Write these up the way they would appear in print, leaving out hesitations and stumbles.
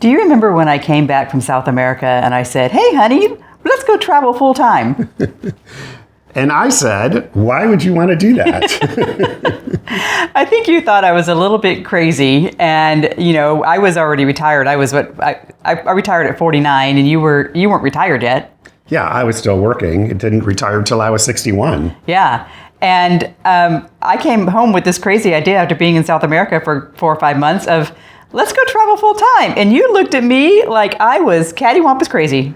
Do you remember when I came back from South America and I said, hey, honey, let's go travel full time? And I said, why would you want to do that? I think you thought I was a little bit crazy. And, I was already retired. I retired at 49 and you weren't retired yet. Yeah, I was still working. It didn't retire until I was 61. Yeah. And I came home with this crazy idea after being in South America for 4 or 5 months of, let's go travel full time. And you looked at me like I was cattywampus crazy.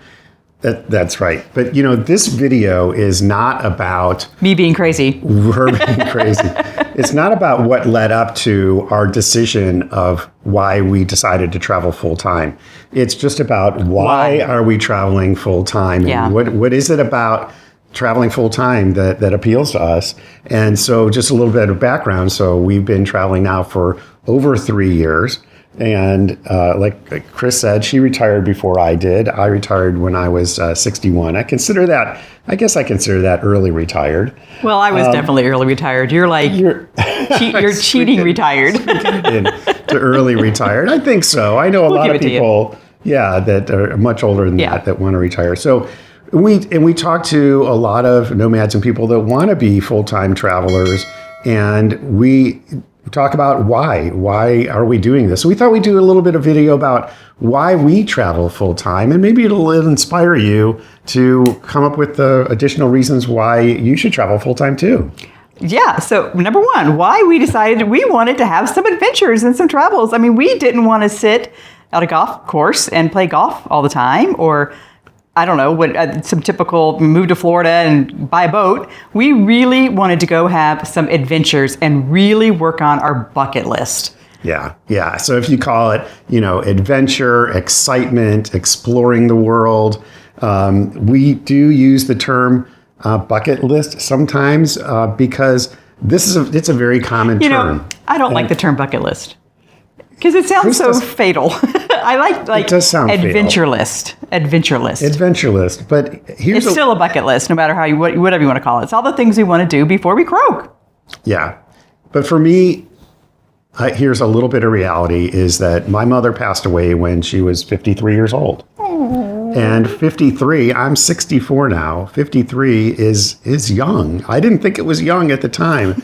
That's right. But, this video is not about... me being crazy. Her being crazy. It's not about what led up to our decision of why we decided to travel full time. It's just about why are we traveling full time? And Yeah. what is it about traveling full time that appeals to us? And so just a little bit of background. So we've been traveling now for over 3 years. And like Chris said, she retired before I did. I retired when I was 61. I consider that early retired. Well, I was definitely early retired. You're like, you're cheating retired. To early retired. I think so. I know a lot of people, that are much older than that want to retire. So we talk to a lot of nomads and people that want to be full-time travelers, and we talk about why are we doing this. So we thought we'd do a little bit of video about why we travel full-time, and maybe it'll inspire you to come up with the additional reasons why you should travel full-time too. Yeah. So number one, why we decided we wanted to have some adventures and some travels. I mean, we didn't want to sit at a golf course and play golf all the time, or I don't know, some typical move to Florida and buy a boat. We really wanted to go have some adventures and really work on our bucket list. Yeah. So if you call it, adventure, excitement, exploring the world, we do use the term bucket list sometimes because it's a very common term. I don't like the term bucket list because it sounds so fatal. I like it does sound adventure fatal. list. Adventure list. Adventure list. But it's still a bucket list, no matter whatever you want to call it. It's all the things we want to do before we croak. Yeah. But for me, here's a little bit of reality is that my mother passed away when she was 53 years old. Aww. And 53, I'm 64 now. 53 is young. I didn't think it was young at the time.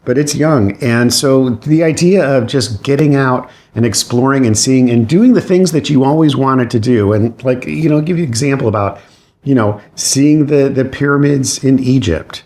But it's young. And so the idea of just getting out and exploring and seeing and doing the things that you always wanted to do. And give you an example about, seeing the pyramids in Egypt.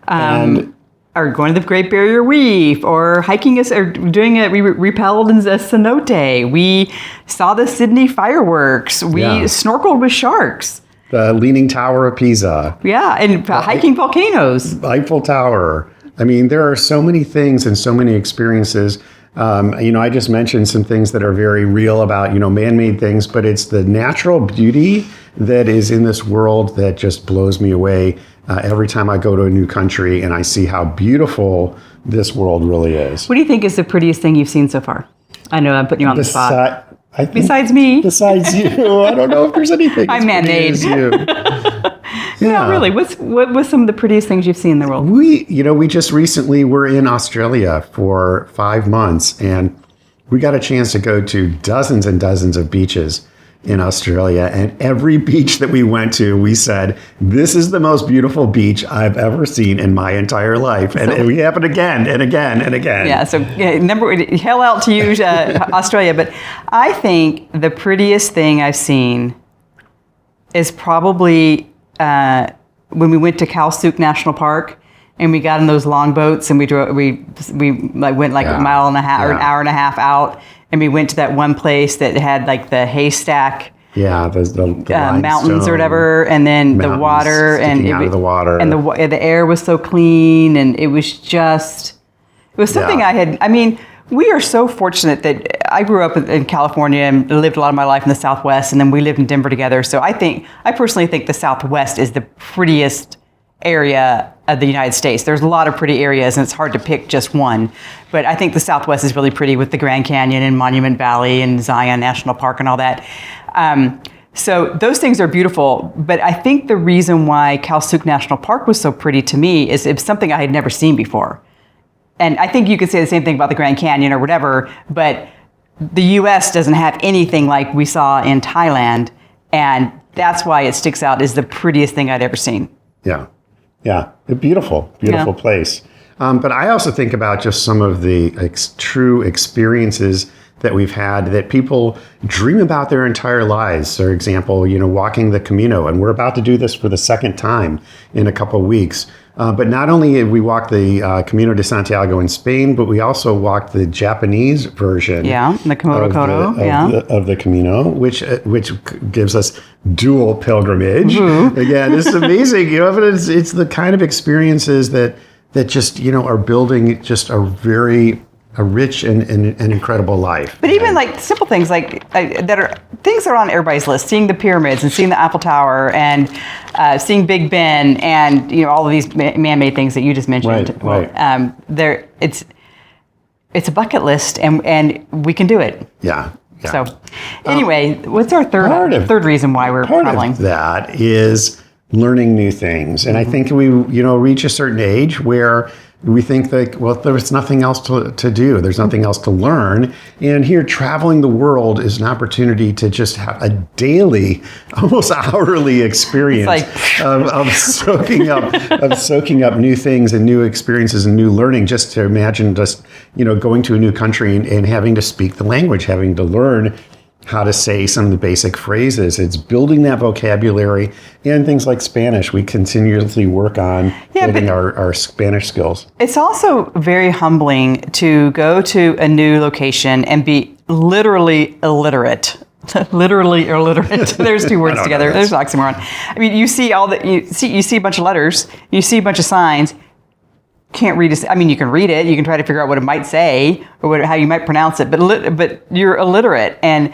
Or going to the Great Barrier Reef, or hiking or doing it. We rappelled in the cenote. We saw the Sydney fireworks. We snorkeled with sharks. The Leaning Tower of Pisa. Yeah, and hiking volcanoes. Eiffel Tower. I mean, there are so many things and so many experiences. I just mentioned some things that are very real about, man-made things, but it's the natural beauty that is in this world that just blows me away every time I go to a new country and I see how beautiful this world really is. What do you think is the prettiest thing you've seen so far? I know I'm putting you on the spot. Besides me. Besides you. I don't know if there's anything I'm man-made. No, really. What's some of the prettiest things you've seen in the world? We just recently were in Australia for 5 months, and we got a chance to go to dozens and dozens of beaches in Australia. And every beach that we went to, we said, this is the most beautiful beach I've ever seen in my entire life. And we happened again and again and again. Yeah, so hell out to you, Australia. But I think the prettiest thing I've seen is probably when we went to Calsook National Park and we got in those long boats and we went like a mile and a half or an hour and a half out, and we went to that one place that had like the haystack the mountains or whatever, and then the water and out of the water, and the air was so clean, and it was something we are so fortunate that I grew up in California and lived a lot of my life in the Southwest, and then we lived in Denver together. So I personally think the Southwest is the prettiest area of the United States. There's a lot of pretty areas, and it's hard to pick just one. But I think the Southwest is really pretty with the Grand Canyon and Monument Valley and Zion National Park and all that. So those things are beautiful. But I think the reason why Calsook National Park was so pretty to me is it's something I had never seen before. And I think you could say the same thing about the Grand Canyon or whatever, but the U.S. doesn't have anything like we saw in Thailand, and that's why it sticks out as the prettiest thing I'd ever seen. Yeah. Yeah. A beautiful place. But I also think about just some of the true experiences that we've had that people dream about their entire lives. For example, walking the Camino, and we're about to do this for the second time in a couple of weeks. But not only have we walked the Camino de Santiago in Spain, but we also walked the Japanese version. Yeah, the Komodo of the Camino, which gives us dual pilgrimage. Mm-hmm. Again, it's amazing. But it's the kind of experiences that just are building just a rich and incredible life. But even like simple things that are things that are on everybody's list, seeing the pyramids and seeing the Eiffel Tower and seeing Big Ben and all of these man-made things that you just mentioned. Right. It's a bucket list, and we can do it. Yeah. So anyway, what's our third reason why we're traveling? Part of that is learning new things, and I think we reach a certain age where we think that, well, there's nothing else to do. There's nothing else to learn. And here, traveling the world is an opportunity to just have a daily, almost hourly experience of soaking up new things and new experiences and new learning. Just to imagine going to a new country and having to speak the language, having to learn how to say some of the basic phrases. It's building that vocabulary, and things like Spanish. We continuously work on building our Spanish skills. It's also very humbling to go to a new location and be literally illiterate. Literally illiterate. There's two words together. There's an oxymoron. I mean, you see you see a bunch of letters, you see a bunch of signs. Can't read it. I mean, you can read it. You can try to figure out what it might say or how you might pronounce it. But you're illiterate, and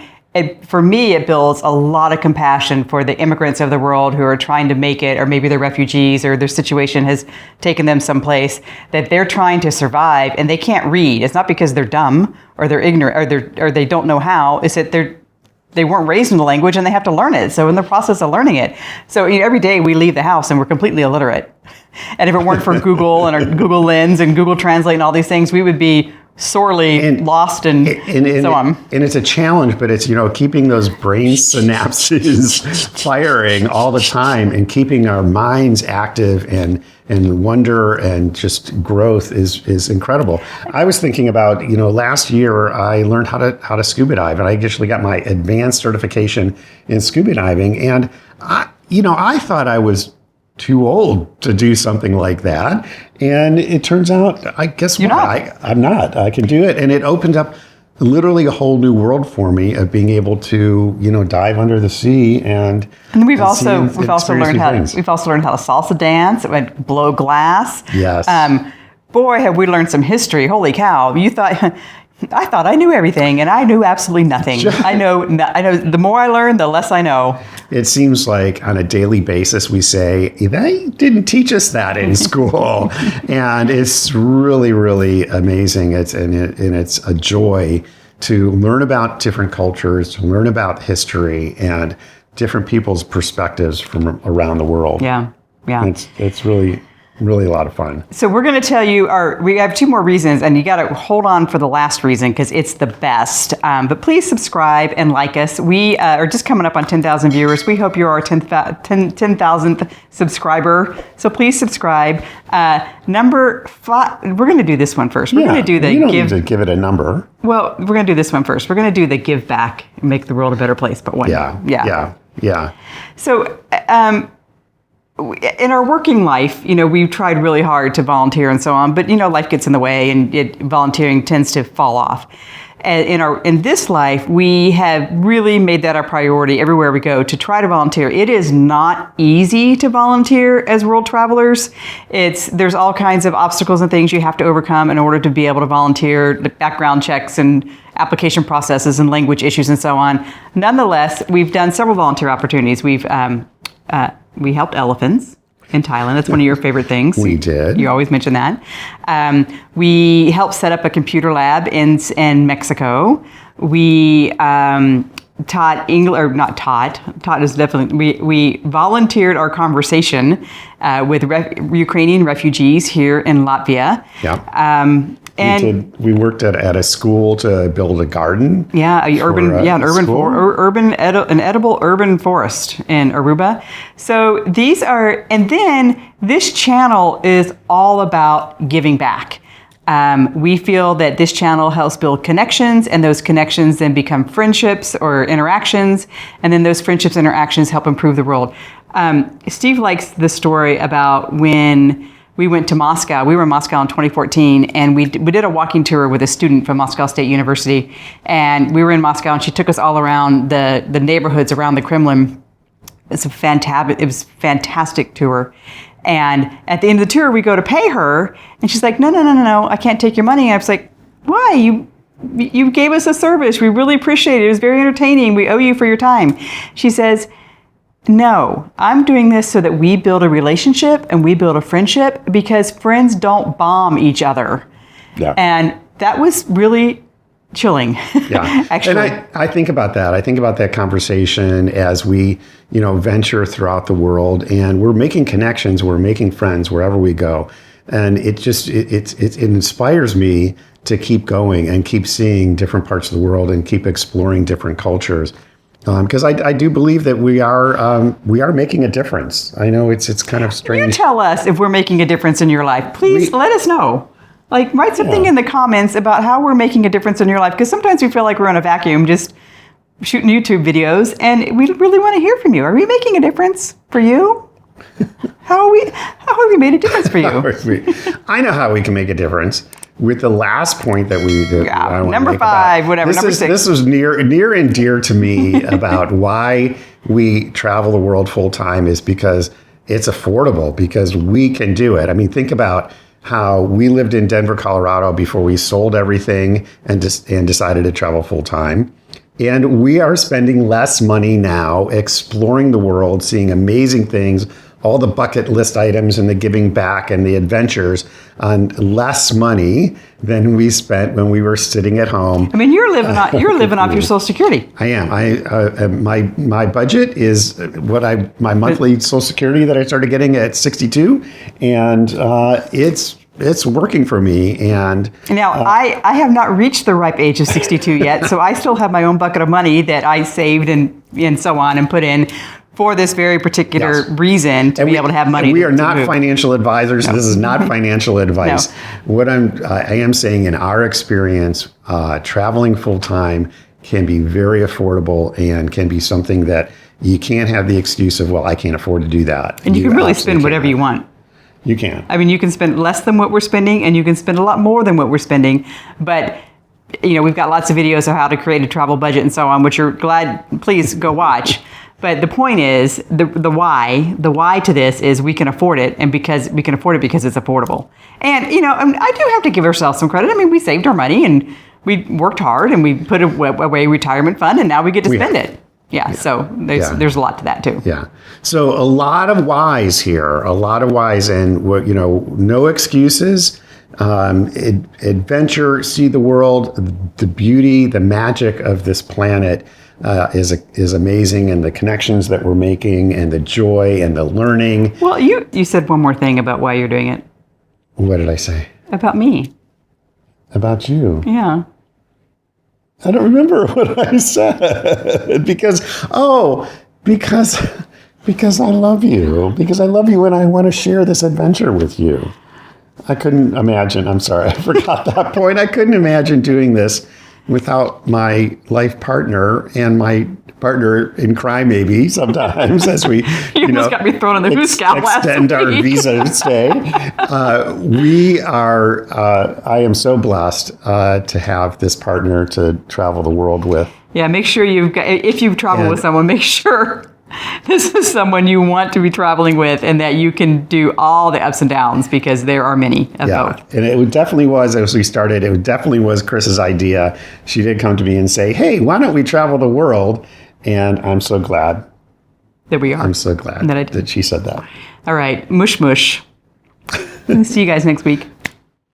for me, it builds a lot of compassion for the immigrants of the world who are trying to make it, or maybe they're refugees, or their situation has taken them someplace that they're trying to survive and they can't read. It's not because they're dumb or they're ignorant or they don't know how. It's that they weren't raised in the language and they have to learn it. So in the process of learning it. So every day we leave the house and we're completely illiterate. And if it weren't for Google and our Google Lens and Google Translate and all these things, we would be sorely lost and so on. And it's a challenge, but it's, keeping those brain synapses firing all the time and keeping our minds active and wonder and just growth is incredible. I was thinking about, last year I learned how to scuba dive, and I actually got my advanced certification in scuba diving. And I thought I was too old to do something like that. And it turns out, I'm not. I can do it. And it opened up literally a whole new world for me of being able to, dive under the sea and we've also learned how to salsa dance and blow glass. Yes. Boy, have we learned some history. Holy cow. I thought I knew everything, and I knew absolutely nothing. I know. The more I learn, the less I know. It seems like on a daily basis we say, they didn't teach us that in school. And it's really, really amazing. It's a joy to learn about different cultures, to learn about history and different people's perspectives from around the world. Yeah. It's really a lot of fun. So we're going to tell you we have two more reasons, and you got to hold on for the last reason because it's the best. But please subscribe and like us. We are just coming up on 10,000 viewers. We hope you're our 10,000th subscriber. So please subscribe. Number 5, we're going to do this one first. We're going to do the you don't need to give it a number. Well, we're going to do this one first. We're going to do the give back and make the world a better place. But one. Yeah. So, in our working life, we've tried really hard to volunteer and so on, but life gets in the way, and volunteering tends to fall off. In this life, we have really made that our priority everywhere we go to try to volunteer. It is not easy to volunteer as world travelers. There's all kinds of obstacles and things you have to overcome in order to be able to volunteer, the background checks and application processes and language issues and so on. Nonetheless, we've done several volunteer opportunities. We helped elephants in Thailand. That's one of your favorite things. We did. You always mention that. We helped set up a computer lab in Mexico. We taught English, or not taught. Taught is definitely. We volunteered our conversation with Ukrainian refugees here in Latvia. Yeah. And we worked at a school to build a garden. Yeah, an edible urban forest in Aruba. So these are, and then this channel is all about giving back. We feel that this channel helps build connections, and those connections then become friendships or interactions, and then those friendships and interactions help improve the world. Steve likes the story about when we went to Moscow. We were in Moscow in 2014, and we did a walking tour with a student from Moscow State University, and we were in Moscow, and she took us all around the neighborhoods around the Kremlin. It was a fantastic tour. And at the end of the tour, we go to pay her, and she's like, no, I can't take your money. And I was like, why? You gave us a service. We really appreciate it. It was very entertaining. We owe you for your time. She says, no, I'm doing this so that we build a relationship and we build a friendship, because friends don't bomb each other. Yeah. And that was really chilling. Yeah. Actually. And I think about that. I think about that conversation as we, venture throughout the world, and we're making connections, we're making friends wherever we go. And it inspires me to keep going and keep seeing different parts of the world and keep exploring different cultures. Because I do believe that we are making a difference. I know it's kind of strange. You tell us if we're making a difference in your life. Please let us know. Like, write something in the comments about how we're making a difference in your life. Because sometimes we feel like we're in a vacuum just shooting YouTube videos, and we really want to hear from you. Are we making a difference for you? How have we made a difference for you? I know how we can make a difference. With the last point that number 5, whatever, number 6. This was near and dear to me about why we travel the world full time, is because it's affordable, because we can do it. I mean, think about how we lived in Denver, Colorado before we sold everything and decided to travel full time. And we are spending less money now exploring the world, seeing amazing things, all the bucket list items and the giving back and the adventures, on less money than we spent when we were sitting at home. I mean, you're living off your Social Security. I am. My budget is my monthly Social Security that I started getting at 62, and it's working for me. And now I have not reached the ripe age of 62 yet, so I still have my own bucket of money that I saved and so on and put in for this very particular reason to be able to have money. We are not financial advisors. No. This is not financial advice. No. What I am saying, in our experience, traveling full time can be very affordable and can be something that you can't have the excuse of, well, I can't afford to do that. And you can really spend whatever you want. You can. I mean, you can spend less than what we're spending, and you can spend a lot more than what we're spending. But we've got lots of videos of how to create a travel budget and so on, which you're glad, please go watch. But the point is, the why to this is we can afford it, and because we can afford it because it's affordable. And, I do have to give ourselves some credit. I mean, we saved our money, and we worked hard, and we put away retirement fund, and now we get to spend it. Yeah, so there's a lot to that too. Yeah. So a lot of whys here, and no excuses. Adventure, see the world, the beauty, the magic of this planet is amazing, and the connections that we're making, and the joy and the learning. Well, you said one more thing about why you're doing it. What did I say? About me. About you. Yeah. I don't remember what I said because I love you. Because I love you, and I want to share this adventure with you. I couldn't imagine. I'm sorry, I forgot that point. I couldn't imagine doing this without my life partner and my partner in crime, maybe sometimes, as we you almost got me thrown in the Hooskow last week. Extend our visa stay. I am so blessed to have this partner to travel the world with. Yeah, make sure if you travel with someone, make sure this is someone you want to be traveling with, and that you can do all the ups and downs, because there are many of both. And it definitely was, as we started, it definitely was Chris's idea. She did come to me and say, hey, why don't we travel the world? And I'm so glad that we are. I'm so glad that she said that. All right. Mush mush. See you guys next week.